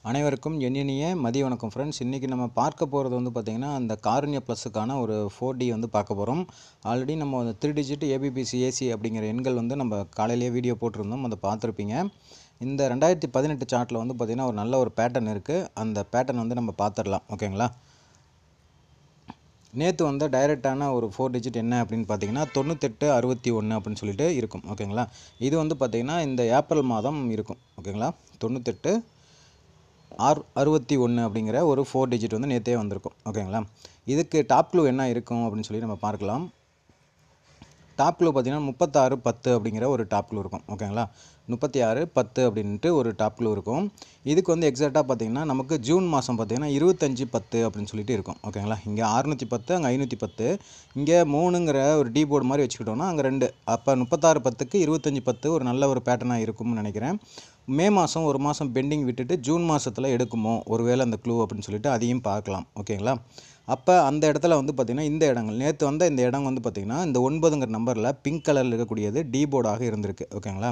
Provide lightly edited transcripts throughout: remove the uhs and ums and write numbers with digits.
அனைவருக்கும் இனிய மதிய வணக்கம் ஃப்ரெண்ட்ஸ். இன்றைக்கி நம்ம பார்க்க போகிறது வந்து பார்த்திங்கன்னா அந்த காருண்யா ப்ளஸுக்கான ஒரு 4D வந்து பார்க்க போகிறோம். ஆல்ரெடி நம்ம 3 டிஜிட் ஏபிபிசி ஏசி அப்படிங்கிற எண்கள் வந்து நம்ம காலையிலேயே வீடியோ போட்டிருந்தோம், அதை பார்த்துருப்பீங்க. இந்த 2018 சார்ட்டில் வந்து பார்த்திங்கன்னா ஒரு நல்ல ஒரு பேட்டர்ன் இருக்குது. அந்த பேட்டர்ன் வந்து நம்ம பார்த்துடலாம், ஓகேங்களா. நேற்று வந்து டைரெக்டான ஒரு 4 டிஜிட் என்ன அப்படின்னு பார்த்தீங்கன்னா 9861 அப்படின்னு சொல்லிட்டு இருக்கும், ஓகேங்களா. இது வந்து பார்த்திங்கன்னா இந்த ஏப்ரல் மாதம் இருக்கும், ஓகேங்களா. 9861 அப்படிங்கிற ஒரு 4 டிஜிட் வந்து நேற்றே வந்திருக்கும், ஓகேங்களா. இதுக்கு டாப் க்ளூ என்ன இருக்கும் அப்படின்னு சொல்லி நம்ம பார்க்கலாம். டாப் க்ளூ பார்த்திங்கன்னா 3610 அப்படிங்கிற ஒரு டாப் க்ளூ இருக்கும், ஓகேங்களா. 3610 அப்படின்ட்டு ஒரு டாப் க்ளூ இருக்கும். இதுக்கு வந்து எக்ஸாக்டாக பார்த்திங்கன்னா நமக்கு ஜூன் மாதம் பார்த்திங்கன்னா 2510 அப்படின்னு சொல்லிட்டு இருக்கும், ஓகேங்களா. இங்கே 610, அங்கே 510, இங்கே 3ங்கிற ஒரு டி போர்டு மாதிரி வச்சுக்கிட்டோம்னா அங்கே 2, அப்போ 3610க்கு 2510 ஒரு நல்ல ஒரு பேட்டர்னாக இருக்கும்னு நினைக்கிறேன். மே மாதம் ஒரு மாதம் பெண்டிங் விட்டுட்டு ஜூன் மாதத்தில் எடுக்குமோ ஒருவேளை அந்த க்ளூ அப்படின்னு சொல்லிட்டு அதையும் பார்க்கலாம், ஓகேங்களா. அப்போ அந்த இடத்துல வந்து பார்த்திங்கன்னா இந்த இடங்கள் நேற்று வந்த இந்த இடம் வந்து பார்த்திங்கன்னா இந்த 9ங்கிற நம்பரில் பிங்க் கலரில் இருக்கக்கூடியது டி போர்டாக இருந்திருக்கு, ஓகேங்களா.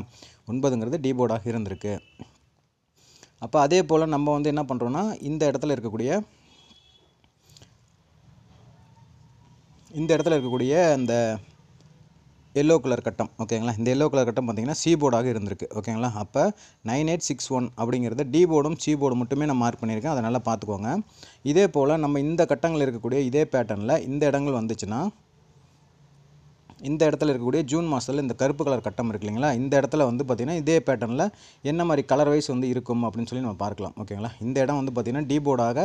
9ங்கிறது டி போர்டாக இருந்திருக்கு. அப்போ அதே போல் நம்ம வந்து என்ன பண்ணுறோன்னா இந்த இடத்துல இருக்கக்கூடிய அந்த எல்லோ கலர் கட்டம், ஓகேங்களா. இந்த எல்லோ கலர் கட்டம் பார்த்திங்கன்னா சி போர்டாக இருந்திருக்கு, ஓகேங்களா. அப்போ 9861 அப்படிங்கிறது டி போர்டும் சி போர்டு மட்டுமே நான் மார்க் பண்ணியிருக்கேன், அதை நல்லா பார்த்துக்கோங்க. இதே போல் நம்ம இந்த கட்டங்கள் இருக்கக்கூடிய இதே பேட்டர்னில் இந்த இடங்கள் வந்துச்சுன்னா இந்த இடத்துல இருக்கக்கூடிய ஜூன் மாதத்தில் இந்த கருப்பு கலர் கட்டம் இருக்கு இல்லைங்களா, இந்த இடத்துல வந்து பார்த்திங்கன்னா இதே பேட்டர்னில் என்ன மாதிரி கலர் வைஸ் வந்து இருக்கும் அப்படின்னு சொல்லி நம்ம பார்க்கலாம், ஓகேங்களா. இந்த இடம் வந்து பார்த்திங்கன்னா டி போர்டாக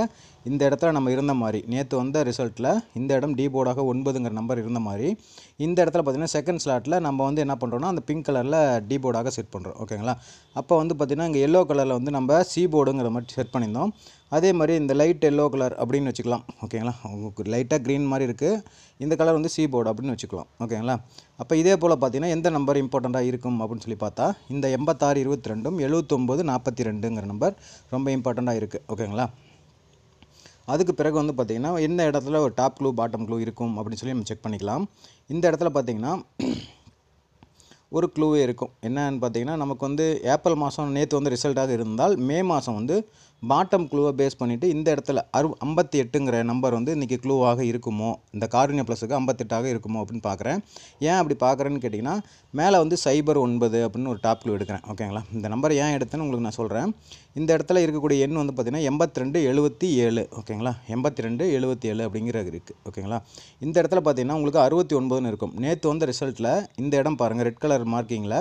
இந்த இடத்துல நம்ம இருந்த மாதிரி நேற்று வந்த ரிசல்ட்டில் இந்த இடம் டி போர்டாக 9ங்கிற நம்பர் இருந்த மாதிரி இந்த இடத்துல பார்த்திங்கன்னா செகண்ட் ஸ்லாட்டில் நம்ம வந்து என்ன பண்ணுறோன்னா அந்த பிங்க் கலரில் டி போர்டாக செட் பண்ணுறோம், ஓகேங்களா. அப்போ வந்து பார்த்திங்கன்னா இங்கே எல்லோ கலரில் வந்து நம்ம சி போர்டுங்கிற மாதிரி செட் பண்ணியிருந்தோம். அதே மாதிரி இந்த லைட் எல்லோ கலர் அப்படின்னு வச்சுக்கலாம், ஓகேங்களா. உங்களுக்கு லைட்டாக க்ரீன் மாதிரி இருக்குது, இந்த கலர் வந்து சி போர்டு அப்படின்னு வச்சுக்கலாம், ஓகேங்களா. அப்போ இதே போல் பார்த்தீங்கன்னா எந்த நம்பர் இம்பார்ட்டண்ட்டாக இருக்கும் அப்படின்னு சொல்லி பார்த்தா இந்த 8622ம் 7942ங்கிற நம்பர் ரொம்ப இம்பார்ட்டண்ட்டாக இருக்குது, ஓகேங்களா. அதுக்கு பிறகு வந்து பார்த்திங்கன்னா எந்த இடத்துல ஒரு டாப் க்ளூ பாட்டம் க்ளூ இருக்கும் அப்படின்னு சொல்லி நம்ம செக் பண்ணிக்கலாம். இந்த இடத்துல பார்த்திங்கன்னா ஒரு க்ளூவே இருக்கும். என்னன்னு பார்த்தீங்கன்னா நமக்கு வந்து ஏப்ரல் மாதம் நேற்று வந்து ரிசல்ட்டாக இருந்தால் மே மாதம் வந்து பாட்டம் க்ளூவை பேஸ் பண்ணிவிட்டு இந்த இடத்துல 58ங்கிற நம்பர் வந்து இன்றைக்கி க்ளூவாக இருக்குமோ, இந்த காருண்யா ப்ளஸுக்கு 58ஆக இருக்குமோ அப்படின்னு பார்க்குறேன். ஏன் அப்படி பார்க்குறேன்னு கேட்டிங்கன்னா மேலே வந்து 09 அப்படின்னு ஒரு டாப் க்ளூ எடுக்கிறேன், ஓகேங்களா. இந்த நம்பர் ஏன் எடுத்தேன்னு உங்களுக்கு நான் சொல்கிறேன். இந்த இடத்துல இருக்கக்கூடிய எண் வந்து பார்த்திங்கன்னா 8277, ஓகேங்களா. 8277 அப்படிங்கிறது இருக்குது, ஓகேங்களா. இந்த இடத்துல பார்த்திங்கன்னா உங்களுக்கு 69ன்னு இருக்கும். நேற்று வந்து ரிசல்ட்டில் இந்த இடம் பாருங்கள், ரெட் கலர் மார்க்கிங்கில்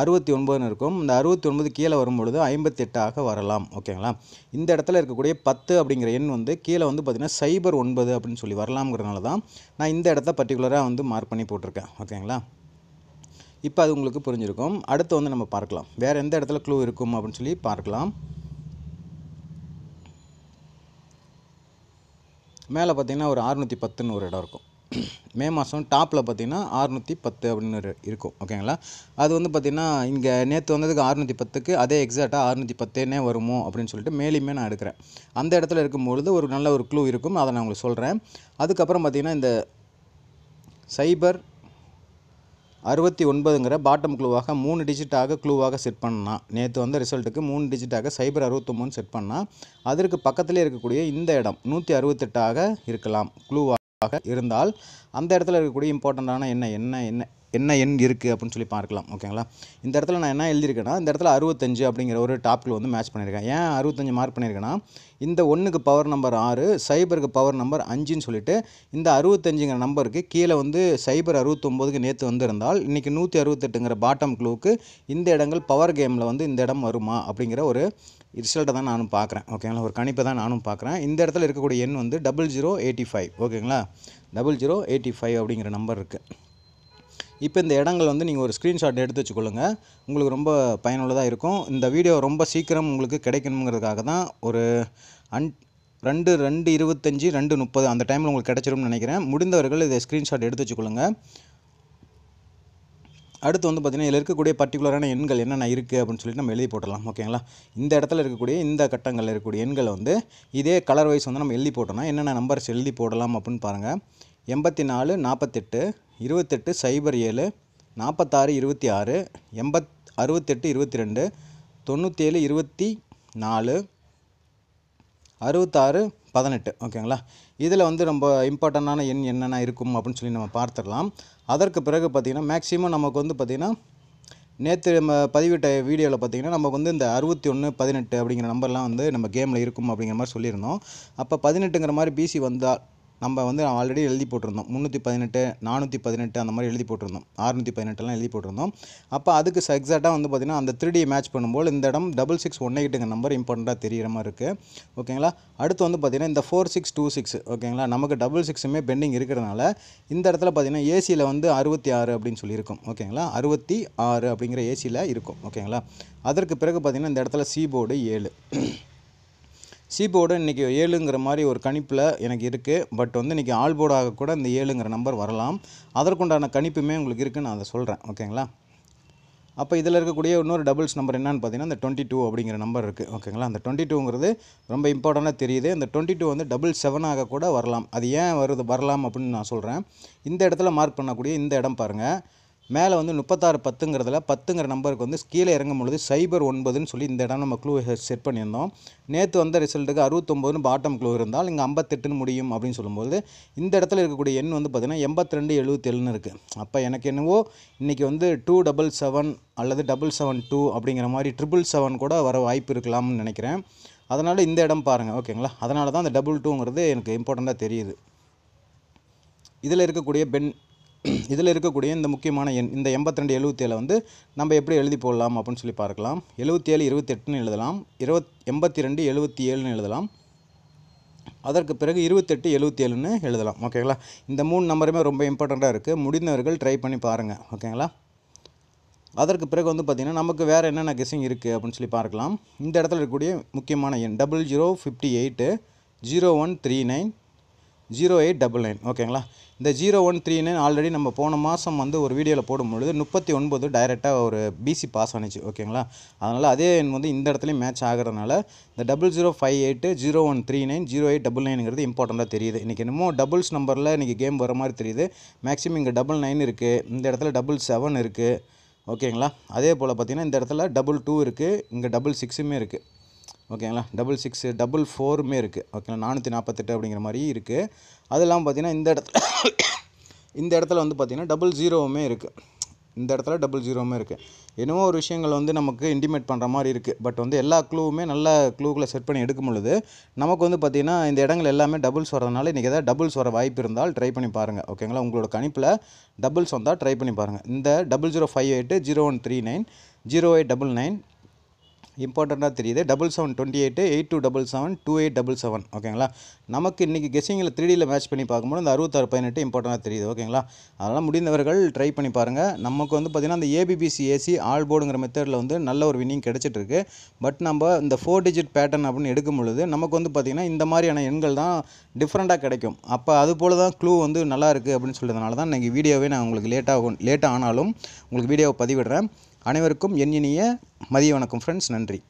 69ன்னு இருக்கும். இந்த 69 கீழே வரும்பொழுது 58ஆக வரலாம், ஓகேங்களா. இந்த இடத்துல இருக்கக்கூடிய 10 அப்படிங்கிற எண் வந்து கீழே வந்து பார்த்திங்கன்னா 09 அப்படின்னு சொல்லி வரலாம்ங்கிறனால தான் நான் இந்த இடத்த பர்டிகுலராக வந்து மார்க் பண்ணி போட்டிருக்கேன், ஓகேங்களா. இப்போ அது உங்களுக்கு புரிஞ்சிருக்கும். அடுத்து வந்து நம்ம பார்க்கலாம் வேறு எந்த இடத்துல க்ளூ இருக்கும் அப்படின்னு சொல்லி பார்க்கலாம். மேலே பார்த்திங்கன்னா ஒரு 610ன்னு ஒரு இடம் இருக்கும். மே மாதம் டாப்பில் பார்த்திங்கன்னா 610 அப்படின்னு இருக்கும், ஓகேங்களா. அது வந்து பார்த்திங்கன்னா இங்கே நேற்று வந்ததுக்கு 610க்கு அதே எக்ஸாக்டாக 610னே வருமோ அப்படின்னு சொல்லிட்டு மேலேயுமே நான் எடுக்கிறேன். அந்த இடத்துல இருக்கும்பொழுது ஒரு நல்ல ஒரு க்ளூ இருக்கும், அதை நான் உங்களுக்கு சொல்கிறேன். அதுக்கப்புறம் பார்த்திங்கன்னா இந்த 069ங்கிற பாட்டம் க்ளூவாக 3 டிஜிட்டாக க்ளூவாக செட் பண்ணால் நேற்று வந்த ரிசல்ட்டுக்கு 3 டிஜிட்டாக 069 செட் பண்ணால் அதற்கு பக்கத்திலே இருக்கக்கூடிய இந்த இடம் 168ஆக இருக்கலாம். க்ளூவாக இருந்தால் அந்த இடத்துல இருக்கக்கூடிய இம்பார்ட்டண்ட்டான என்ன எண் இருக்குது அப்படின்னு சொல்லி பார்க்கலாம், ஓகேங்களா. இந்த இடத்துல நான் என்ன எழுதியிருக்கேன்னா இந்த இடத்துல 65 அப்படிங்கிற ஒரு டாப் க்ளூ வந்து மேட்ச் பண்ணியிருக்கேன். ஏன் 65 மார்க் பண்ணியிருக்கேன்னா இந்த 1க்கு பவர் நம்பர் 6, 0க்கு பவர் நம்பர் 5ன்னு சொல்லிட்டு இந்த 65ங்கிற நம்பருக்கு கீழே வந்து 069க்கு நேற்று வந்திருந்தால் இன்றைக்கி 168ங்கிற பாட்டம் க்ளூக்கு இந்த இடங்கள் பவர் கேமில் வந்து இந்த இடம் வருமா அப்படிங்கிற ஒரு ரிசல்ட்டை தான் நானும் பார்க்குறேன், ஓகேங்களா. ஒரு கணிப்பை தான் நானும் பார்க்குறேன். இந்த இடத்துல இருக்கக்கூடிய எண் வந்து 0085, ஓகேங்களா. 0085 அப்படிங்கிற நம்பர் இருக்குது. இப்போ இந்த இடங்கள் வந்து நீங்கள் ஒரு ஸ்க்ரீன்ஷாட் எடுத்து வச்சுக்கொள்ளுங்க, உங்களுக்கு ரொம்ப பயனுள்ளதாக இருக்கும். இந்த வீடியோ ரொம்ப சீக்கிரம் உங்களுக்கு கிடைக்கணுங்கிறதுக்காக தான் ஒரு 2:25 2:30 அந்த டைமில் உங்களுக்கு கிடச்சிரும்னு நினைக்கிறேன். முடிந்தவர்கள் இதை ஸ்க்ரீன்ஷாட் எடுத்து வச்சுக்கொள்ளுங்க. அடுத்து வந்து பார்த்திங்கன்னா இதில் இருக்கக்கூடிய பர்டிகுலரான எண்கள் என்னென்ன இருக்குது அப்படின்னு சொல்லிட்டு நம்ம எழுதி போட்டுடலாம், ஓகேங்களா. இந்த இடத்துல இருக்கக்கூடிய இந்த கட்டங்களில் இருக்கக்கூடிய எண்களை வந்து இதே கலர் வைஸ் வந்து நம்ம எழுதி போட்டோம்னா என்னென்ன நம்பர்ஸ் எழுதி போடலாம் அப்படின்னு பாருங்கள். 84 48 28 07 46 26 68 22 97 24 66 18 ஓகேங்களா. இதில் வந்து ரொம்ப இம்பார்ட்டண்டான எண் என்னென்ன இருக்கும் அப்படின்னு சொல்லி நம்ம பார்த்துடலாம். அதற்கு பிறகு பார்த்திங்கன்னா மேக்ஸிமம் நமக்கு வந்து பார்த்திங்கன்னா நேற்று நம்ம பதிவிட்ட வீடியோவில் பார்த்திங்கன்னா நமக்கு வந்து இந்த 61 18 அப்படிங்கிற நம்பர்லாம் வந்து நம்ம கேமில் இருக்கும் அப்படிங்கிற மாதிரி சொல்லியிருந்தோம். அப்போ 18ங்கிற மாதிரி பிசி வந்தால் நம்ம வந்து ஆல்ரெடி எழுதி போட்டிருந்தோம். 318 418 அந்த மாதிரி எழுதி போட்டிருந்தோம். 618 எழுதி போட்டிருந்தோம். அப்போ அதுக்கு எக்ஸாக்டாக வந்து பார்த்திங்கன்னா அந்த 3D மேட்ச் பண்ணும்போது இந்த இடம் 6618ங்கிற நம்பர் இம்பார்ட்டண்ட்டாக தெரிகிற மாதிரி இருக்குது ஓகேங்களா. அடுத்து வந்து பார்த்திங்கன்னா இந்த 4626 ஓகேங்களா. நமக்கு 66மே பெண்டிங் இருக்கிறதுனால இந்த இடத்துல பார்த்திங்கன்னா ஏசியில் வந்து 66 அப்படின்னு சொல்லியிருக்கும் ஓகேங்களா. 66 அப்படிங்கிற ஏசியில் இருக்கும் ஓகேங்களா. அதற்கு பிறகு பார்த்திங்கன்னா இந்த இடத்துல சி போர்டு 7 சி போர்டு இன்றைக்கி 7ங்கிற மாதிரி ஒரு கணிப்பில் எனக்கு இருக்குது. பட் வந்து இன்றைக்கி ஆல் போர்டாக கூட இந்த 7ங்கிற நம்பர் வரலாம். அதற்குண்டான கணிப்புமே உங்களுக்கு இருக்குதுன்னு நான் அதை சொல்கிறேன் ஓகேங்களா. அப்போ இதில் இருக்கக்கூடிய இன்னொரு டபுள்ஸ் நம்பர் என்னன்னு பார்த்தீங்கன்னா இந்த 22 அப்படிங்கிற நம்பர் இருக்குது ஓகேங்களா. அந்த 22ங்கிறது ரொம்ப இம்பார்ட்டண்ட்டாக தெரியுது. இந்த 22 வந்து 77 கூட வரலாம். அது ஏன் வரலாம் அப்படின்னு நான் சொல்கிறேன். இந்த இடத்துல மார்க் பண்ணக்கூடிய இந்த இடம் பாருங்கள். மேலே வந்து 36 10ங்கிறதுல 10ங்கிற நம்பருக்கு வந்து கீழே இறங்கும் பொழுது 09ன்னு சொல்லி இந்த இடம் நம்ம க்ளூ செட் பண்ணியிருந்தோம். நேற்று வந்த ரிசல்ட்டுக்கு 69ன்னு பாட்டம் க்ளூ இருந்தால் இங்கே 58ன்னு முடியும் அப்படின்னு சொல்லும்போது இந்த இடத்துல இருக்கக்கூடிய எண் வந்து பார்த்திங்கன்னா 82 77ன்னு இருக்குது. அப்போ எனக்கு என்னவோ இன்றைக்கி வந்து 277 அல்லது 772 அப்படிங்கிற மாதிரி 777 கூட வர வாய்ப்பு இருக்கலாம்னு நினைக்கிறேன். அதனால் இந்த இடம் பாருங்கள் ஓகேங்களா. அதனால தான் அந்த 22ங்கிறது எனக்கு இம்பார்ட்டண்ட்டாக தெரியுது. இதில் இருக்கக்கூடிய இந்த முக்கியமான எண் இந்த 82 77 வந்து நம்ம எப்படி எழுதி போடலாம் அப்படின்னு சொல்லி பார்க்கலாம். 77 28ன்னு எழுதலாம். 82 77ன்னு எழுதலாம். அதற்கு பிறகு 28 77ன்னு எழுதலாம் ஓகேங்களா. இந்த 3 நம்பருமே ரொம்ப இம்பார்ட்டண்ட்டாக இருக்குது. முடிந்தவர்கள் ட்ரை பண்ணி பாருங்கள் ஓகேங்களா. அதற்கு பிறகு வந்து பார்த்திங்கன்னா நமக்கு வேறு என்னென்ன கெஸ்ஸிங் இருக்குது அப்படின்னு சொல்லி பார்க்கலாம். இந்த இடத்துல இருக்கக்கூடிய முக்கியமான எண் 0058 0139 0899 ஓகேங்களா. இந்த 0139 ஆல்ரெடி நம்ம போன மாதம் வந்து ஒரு வீடியோவில் போடும்பொழுது 39 டைரெக்டாக ஒரு பிசி பாஸ் ஆனிச்சு ஓகேங்களா. அதனால் அதே எண் வந்து இந்த இடத்துலையும் மேட்ச் ஆகிறதுனால இந்த 0058 0139 0899ங்கிறது இம்பார்ட்டண்ட்டாக தெரியுது. இன்றைக்கி என்னமோ டபுள்ஸ் நம்பரில் இன்றைக்கி கேம் வர மாதிரி தெரியுது. மேக்ஸிமம் இங்கே 99 இருக்குது, இந்த இடத்துல 77 இருக்குது ஓகேங்களா. அதே போல் பார்த்திங்கன்னா இந்த இடத்துல 22 இருக்குது, இங்கே 66மே இருக்குது ஓகேங்களா. 66 44மே இருக்குது ஓகேங்களா. 448 அப்படிங்கிற மாதிரி இருக்குது. அது இல்லாமல் பார்த்திங்கன்னா இந்த இடத்துல வந்து பார்த்திங்கன்னா 00மே இருக்குது. இந்த இடத்துல 00மே இருக்குது. என்னவோ ஒரு விஷயங்கள் வந்து நமக்கு இன்டிமேட் பண்ணுற மாதிரி இருக்குது. பட் வந்து எல்லா க்ளூவுமே நல்ல க்ளூக்களை செட் பண்ணி எடுக்கும் பொழுது நமக்கு வந்து பார்த்திங்கன்னா இந்த இடங்கள் எல்லாமே டபுள்ஸ் வரதுனால இன்றைக்கி ஏதாவது டபுள்ஸ் வர வாய்ப்பு இருந்தால் ட்ரை பண்ணி பாருங்கள் ஓகேங்களா. உங்களோட கணிப்பில் டபுள்ஸ் வந்தால் ட்ரை பண்ணி பாருங்கள். இந்த 0058 0139 0899 இம்பார்ட்டண்ட்டாக தெரியுது. 7728 8277 2877 ஓகேங்களா. நமக்கு இன்றைக்கி கெஸ்ஸிங்கில் 3Dயில் மேட்ச் பண்ணி பார்க்கும்போது இந்த 66 18 இம்பார்ட்டண்ட்டாக தெரியுது ஓகேங்களா. அதனால் முடிந்தவர்கள் ட்ரை பண்ணி பாருங்கள். நமக்கு வந்து பார்த்திங்கன்னா அந்த ஏபிபிசி ஏசி ஆல் போர்டுங்கிற மெத்தடில் வந்து நல்ல ஒரு வின்னிங் கிடச்சிட்ருக்கு. பட் நம்ம இந்த 4 டிஜிட் பேட்டர்ன் அப்படின்னு எடுக்கும் பொழுது நமக்கு வந்து பார்த்திங்கன்னா இந்த மாதிரியான எண்கள் தான் டிஃப்ரெண்ட்டாக கிடைக்கும். அப்போ அது போல் தான் க்ளூ வந்து நல்லா இருக்குது அப்படின்னு சொல்கிறதுனால தான் இன்றைக்கி வீடியோவே நான் உங்களுக்கு லேட்டாக ஆனாலும் உங்களுக்கு வீடியோவை பதிவிடுறேன். அனைவருக்கும் என் இனிய மதிய வணக்கம் ஃப்ரெண்ட்ஸ். நன்றி.